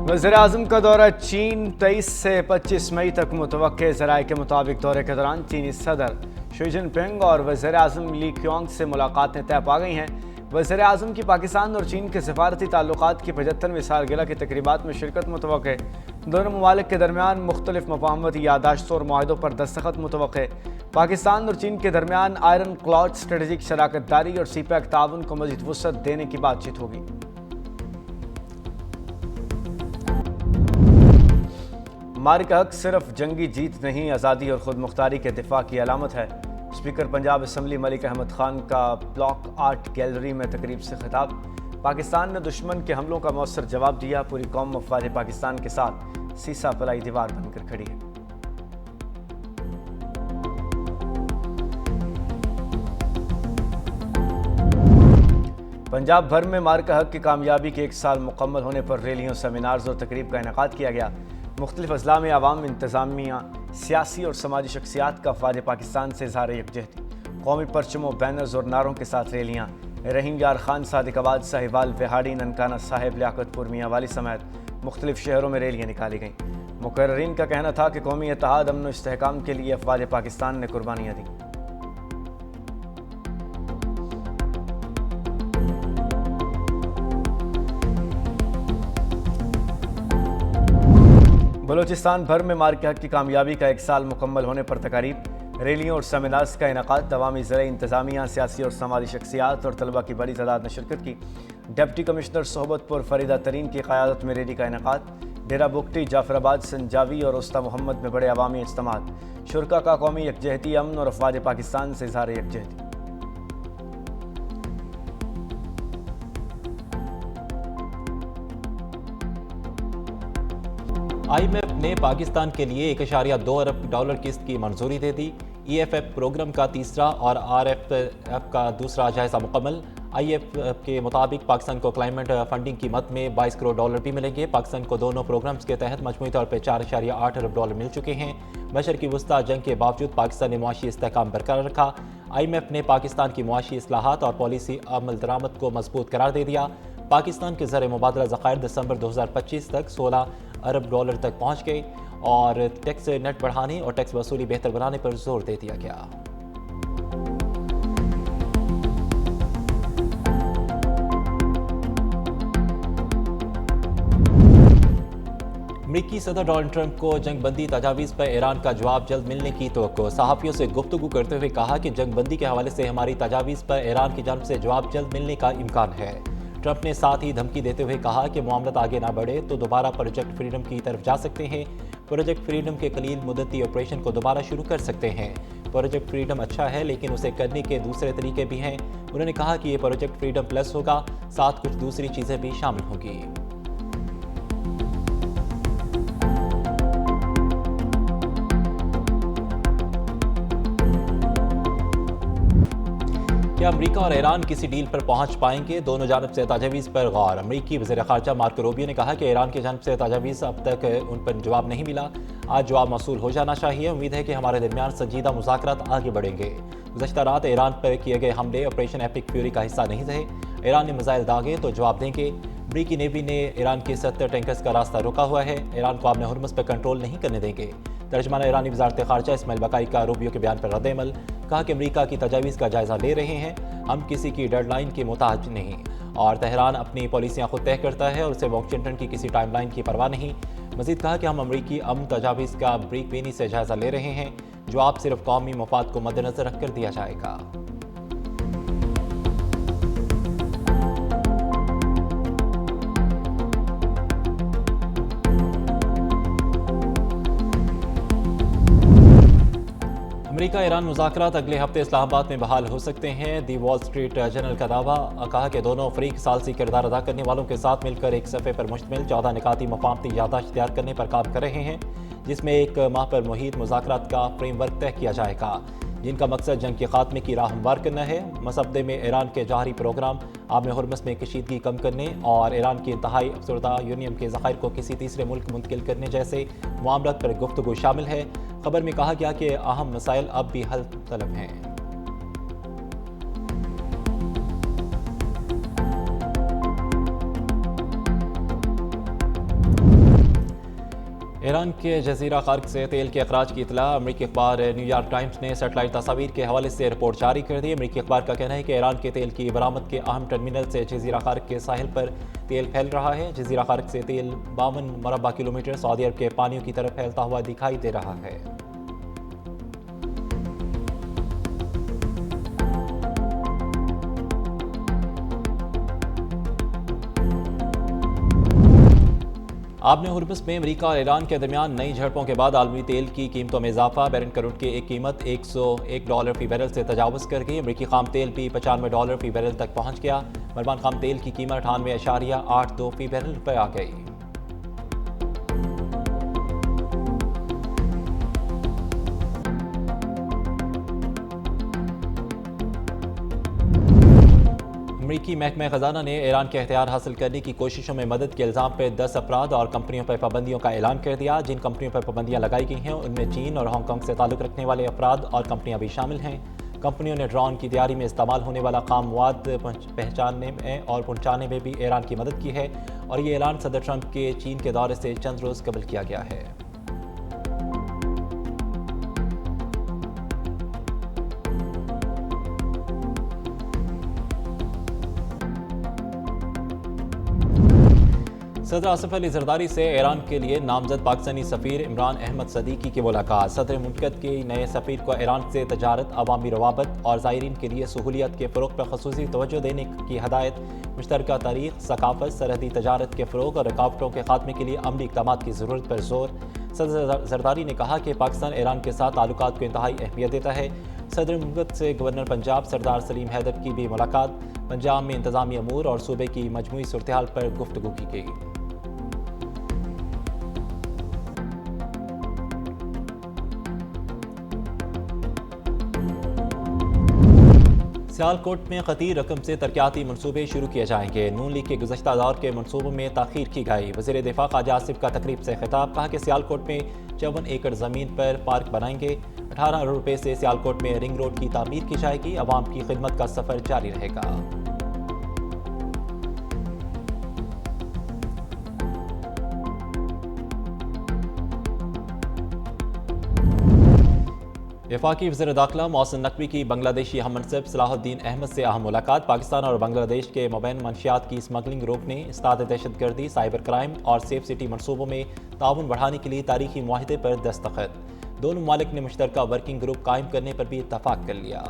वज़ीर-ए-आज़म का दौरा चीन 23 से 25 मई तक मुतवक्के। ज़राए के मुताबिक दौरे के दौरान चीनी सदर शी जिनपिंग और वज़ीर-ए-आज़म ली क्योंग से मुलाकातें तय पा गई हैं। वज़ीर-ए-आज़म की पाकिस्तान और चीन के सफारती ताल्लुकात की 75वीं सालगिरह की तकरीबात में शिरकत मुतवक्के। दोनों ममालिक के दरमियान मुख्तलिफ मफाहमती यादाश्तों और मुआहदों पर दस्तखत मुतवक्के। पाकिस्तान और चीन के दरमियान आयरन क्लॉड स्ट्रेटेजिक शराकत दारी और सीपैक ताउन को मज़ीद वुसअत देने की बातचीत होगी। मार्क हक सिर्फ जंगी जीत नहीं, आज़ादी और ख़ुद मुख्तारी के दिफा की अलामत है। स्पीकर पंजाब असम्बली मलिक अहमद खान का ब्लॉक आर्ट गैलरी में तकरीब से खिताब। पाकिस्तान ने दुश्मन के हमलों का मौसर जवाब दिया। पूरी कौम मफाद पाकिस्तान के साथ सीसा पलाई दीवार बनकर खड़ी है। पंजाब भर में मार्क हक की कामयाबी के 1 साल मुकम्मल होने पर रैलियों, सेमिनार्स और तकरीब का इनेकाद किया गया। मुख्तलिफ अजला में आवाम, इंतज़ामिया, सियासी और समाजी शख्सियात का फ़ाद पाकिस्तान से इज़हार यकजहती। कौमी परचमों, बैनर्स और नारों के साथ रैलियाँ। रहीम यार खान, सादिकाबाद, साहिवाल, विहाड़ी, ननकाना साहिब, लियाकतपुर, मियाँ वाली समेत मुख्तलिफ शहरों में रैलियाँ निकाली गईं। मुकर्रीन का कहना था कि कौमी इत्तेहाद, अमन व इस्तेहकाम के लिए अफ़वाज पाकिस्तान ने कुर्बानियाँ दी। बलूचिस्तान भर में मार्क हक की कामयाबी का 1 साल मुकम्मल होने पर तकारीब, रैलियों और सेमिनार्स का इनेकाद। अवामी ज़राई इंतज़ामिया, सियासी और समाजी शख्सियात और तलबा की बड़ी तादाद ने शिरकत की। डिप्टी कमिश्नर सोहबतपुर फरीदा तरीन की क़यादत में रैली का इनेकाद। डेरा बुगटी, जाफराबाद, संजावी और उस्ता मोहम्मद में बड़े अवामी इज्तिमात। शुरका का कौमी यकजहती, अमन और अफ़वाज पाकिस्तान से इज़हार यकजहती। IMF ने पाकिस्तान के लिए $1.2 अरब किस्त की मंजूरी दे दी। EFF प्रोग्राम का तीसरा और RFF का दूसरा जायजा मुकम्मल। IMF के मुताबिक पाकिस्तान को क्लाइमेट फंडिंग की मद में $22 करोड़ भी मिलेंगे। पाकिस्तान को दोनों प्रोग्राम्स के तहत मजमूई तौर पर $4.8 अरब मिल चुके हैं। बशर की वुस्ता जंग के बावजूद पाकिस्तान ने मुआशी इस्तेहकाम बरकरार रखा। IMF ने पाकिस्तान की मुआशी इस्लाहात और पॉलिसी अमल दरामद को मजबूत करार दे दिया। पाकिस्तान के ज़र मुबादला ज़खायर दिसंबर 2025 तक $16 अरब तक पहुँच गए और टैक्स नेट बढ़ाने और टैक्स वसूली बेहतर बनाने पर जोर दे दिया गया। अमेरिकी सदर डोनाल्ड ट्रंप को जंग बंदी तजावीज़ पर ईरान का जवाब जल्द मिलने की तवक्को। सहाफ़ियों से गुफ्तगू करते हुए कहा कि जंग बंदी के हवाले से हमारी तजावीज़ पर ईरान की जानिब से जवाब जल्द मिलने का इम्कान है। ट्रंप ने साथ ही धमकी देते हुए कहा कि मामला आगे ना बढ़े तो दोबारा प्रोजेक्ट फ्रीडम की तरफ जा सकते हैं। प्रोजेक्ट फ्रीडम के कलील मुद्दती ऑपरेशन को दोबारा शुरू कर सकते हैं। प्रोजेक्ट फ्रीडम अच्छा है लेकिन उसे करने के दूसरे तरीके भी हैं। उन्होंने कहा कि ये प्रोजेक्ट फ्रीडम प्लस होगा, साथ कुछ दूसरी चीज़ें भी शामिल होंगी। क्या अमरीका और ईरान किसी डील पर पहुंच पाएंगे? दोनों जानब से तजावीज़ पर गौर। अमरीकी वज़ीर ख़ारजा मार्को रूबियो ने कहा कि ईरान की जानब से तजावीज़ अब तक उन पर जवाब नहीं मिला। आज जवाब मौसूल हो जाना चाहिए। उम्मीद है कि हमारे दरमियान संजीदा मुज़ाकरात आगे बढ़ेंगे। गुज़श्ता रात ईरान पर किए गए हमले ऑपरेशन एपिक फ्यूरी का हिस्सा नहीं थे। ईरान ने मिसाइल दागे तो जवाब देंगे। अमरीकी नेवी ने ईरान के 70 टैंकर्स का रास्ता रोका हुआ है। ईरान को आपने हुर्मुज़ पर कंट्रोल नहीं करने देंगे। तर्जमान ईरानी वज़ारत ख़ारजा इस्माइल बकाई का रूबियो के बयान पर रद्द-ए-अमल। कहा कि अमरीका की तजावीज़ का जायज़ा ले रहे हैं, हम किसी की डेडलाइन के मोहताज नहीं और तेहरान अपनी पॉलिसियाँ खुद तय करता है और उसे वाशिंगटन की किसी टाइमलाइन की परवाह नहीं। मज़ीद कहा कि हम अमरीकी अमन तजावीज़ का ब्रीक बेनी से जायज़ा ले रहे हैं। जवाब सिर्फ कौमी मफाद को मद्देनज़र रखकर दिया जाएगा। अमेरिका ईरान मुज़ाकरात अगले हफ्ते इस्लामाबाद में बहाल हो सकते हैं। दी वॉल स्ट्रीट जर्नल का दावा। कहा कि दोनों फरीक सालसी किरदार अदा करने वालों के साथ मिलकर एक सफ़े पर मुश्तमिल 14 निकाती मफाहमती याददाश्त तैयार करने पर काम कर रहे हैं, जिसमें 1 माह पर मुहित मुज़ाकरात का फ्रेमवर्क तय किया जाएगा, जिनका मकसद जंग के खात्मे की राह हमवार करना है। मसअदे में ईरान के जहरी प्रोग्राम, आब हुर्मुज़ में कशीदगी कम करने और ईरान की इंतहाई अफसरदा यूरेनियम के ज़खायर को किसी तीसरे मुल्क मुंतकिल करने जैसे मामलात पर गुफ्तगू शामिल है। खबर में कहा गया कि अहम मसाइल अब भी हल तलब हैं। ایران کے جزیرہ خارق سے تیل کے اخراج کی اطلاع امریکی اخبار نیو یارک ٹائمز نے سیٹلائٹ تصاویر کے حوالے سے رپورٹ جاری کر دی۔ امریکی اخبار کا کہنا ہے کہ ایران کے تیل کی برآمد کے اہم ٹرمینل سے جزیرہ خارق کے ساحل پر تیل پھیل رہا ہے۔ جزیرہ خارق سے تیل 52 مربع کلومیٹر سعودی عرب کے پانیوں کی طرف پھیلتا ہوا دکھائی دے رہا ہے۔ آب ہرمز میں امریکہ اور ایران کے درمیان نئی جھڑپوں کے بعد عالمی تیل کی قیمتوں میں اضافہ۔ بیرنٹ کروڈ کی ایک قیمت $101 فی بیرل سے تجاوز کر گئی۔ امریکی خام تیل بھی $95 فی بیرل تک پہنچ گیا۔ مربان خام تیل کی قیمت 98.82 فی بیرل پر آ گئی۔ امریکی محکمہ خزانہ نے ایران کے اختیار حاصل کرنے کی کوششوں میں مدد کے الزام پہ 10 افراد اور کمپنیوں پر پابندیوں کا اعلان کر دیا۔ جن کمپنیوں پر پابندیاں لگائی گئی ہیں ان میں چین اور ہانگ کانگ سے تعلق رکھنے والے افراد اور کمپنیاں بھی شامل ہیں۔ کمپنیوں نے ڈرون کی تیاری میں استعمال ہونے والا خام مواد پہچاننے میں اور پہنچانے میں بھی ایران کی مدد کی ہے، اور یہ اعلان صدر ٹرمپ کے چین کے دورے سے چند روز قبل کیا گیا ہے۔ صدر آصف علی زرداری سے ایران کے لیے نامزد پاکستانی سفیر عمران احمد صدیقی کی ملاقات۔ صدر مملکت کے نئے سفیر کو ایران سے تجارت، عوامی روابط اور زائرین کے لیے سہولیات کے فروغ پر خصوصی توجہ دینے کی ہدایت۔ مشترکہ تاریخ، ثقافت، سرحدی تجارت کے فروغ اور رکاوٹوں کے خاتمے کے لیے عملی اقدامات کی ضرورت پر زور۔ صدر زرداری نے کہا کہ پاکستان ایران کے ساتھ تعلقات کو انتہائی اہمیت دیتا ہے۔ صدر مملکت سے گورنر پنجاب سردار سلیم حیدر کی بھی ملاقات۔ پنجاب میں انتظامی امور اور صوبے کی مجموعی صورتحال پر گفتگو کی گئی۔ سیالکوٹ میں خطیر رقم سے ترقیاتی منصوبے شروع کیے جائیں گے۔ نون لیگ کے گزشتہ دور کے منصوبوں میں تاخیر کی گئی۔ وزیر دفاع خواجہ آصف کا تقریب سے خطاب، کہا کہ سیالکوٹ میں 54 ایکڑ زمین پر پارک بنائیں گے۔ 18 ارب روپے سے سیالکوٹ میں رنگ روڈ کی تعمیر کی جائے گی۔ عوام کی خدمت کا سفر جاری رہے گا۔ وفاقی وزیر داخلہ محسن نقوی کی بنگلہ دیشی ہم منصب صلاح الدین احمد سے اہم ملاقات۔ پاکستان اور بنگلہ دیش کے مبین منشیات کی اسمگلنگ روکنے، اسناد دہشت گردی، سائبر کرائم اور سیف سٹی منصوبوں میں تعاون بڑھانے کے لیے تاریخی معاہدے پر دستخط۔ دونوں ممالک نے مشترکہ ورکنگ گروپ قائم کرنے پر بھی اتفاق کر لیا۔